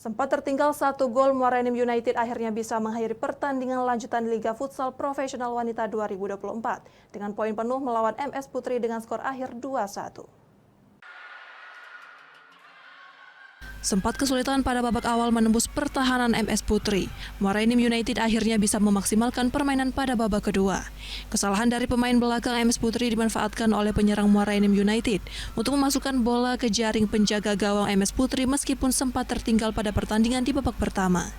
Sempat tertinggal 1 gol, Muara Enim United akhirnya bisa mengakhiri pertandingan lanjutan Liga Futsal Profesional Wanita 2024 dengan poin penuh melawan MS Putri dengan skor akhir 2-1. Sempat kesulitan pada babak awal menembus pertahanan MS Putri, Muara Enim United akhirnya bisa memaksimalkan permainan pada babak kedua. Kesalahan dari pemain belakang MS Putri dimanfaatkan oleh penyerang Muara Enim United untuk memasukkan bola ke jaring penjaga gawang MS Putri meskipun sempat tertinggal pada pertandingan di babak pertama.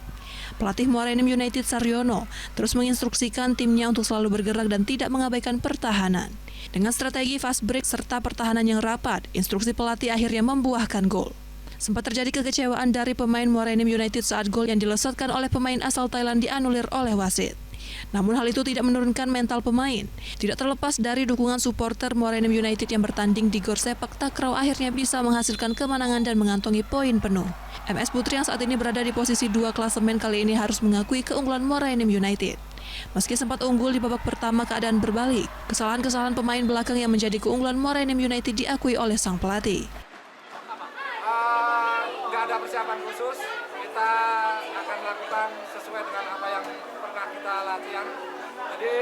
Pelatih Muara Enim United Saryono terus menginstruksikan timnya untuk selalu bergerak dan tidak mengabaikan pertahanan. Dengan strategi fast break serta pertahanan yang rapat, instruksi pelatih akhirnya membuahkan gol. Sempat terjadi kekecewaan dari pemain Muara Enim United saat gol yang dilesatkan oleh pemain asal Thailand dianulir oleh wasit. Namun hal itu tidak menurunkan mental pemain. Tidak terlepas dari dukungan supporter Muara Enim United yang bertanding di Gor Sepak Takraw akhirnya bisa menghasilkan kemenangan dan mengantongi poin penuh. MS Putri yang saat ini berada di posisi 2 klasemen kali ini harus mengakui keunggulan Muara Enim United. Meski sempat unggul di babak pertama, keadaan berbalik. Kesalahan-kesalahan pemain belakang yang menjadi keunggulan Muara Enim United diakui oleh sang pelatih. Nggak ada persiapan khusus, kita akan lakukan sesuai dengan apa yang pernah kita latihan. Jadi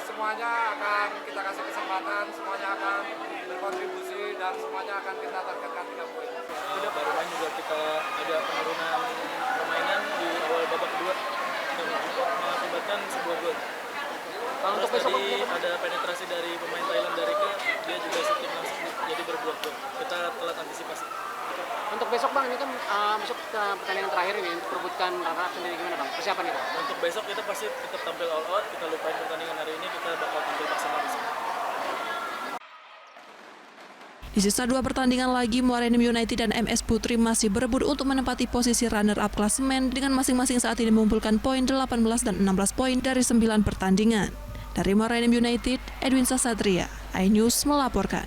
semuanya akan kita kasih kesempatan, semuanya akan berkontribusi dan semuanya akan kita targetkan 3 poin. Tidak baru main juga kita ada penurunan permainan di awal babak kedua dan mengakibatkan sebuah gol. Kalau untuk besok ada penetrasi dari pemain Thailand dari dia juga shooting langsung jadi berbuah gol. Kita telat antisipasi. Untuk besok Bang, ini kan masuk ke pertandingan terakhir ini untuk perebutkan runner-up sendiri, gimana Bang? Persiapan kita? Untuk besok kita pasti tetap tampil all out, kita lupain pertandingan hari ini, kita bakal tampil maksimal besok. Di sisa 2 pertandingan lagi, Muara Enim United dan MS Putri masih berebut untuk menempati posisi runner-up klasemen dengan masing-masing saat ini mengumpulkan poin 18 dan 16 poin dari 9 pertandingan. Dari Muara Enim United, Edwin Sasatria, iNews melaporkan.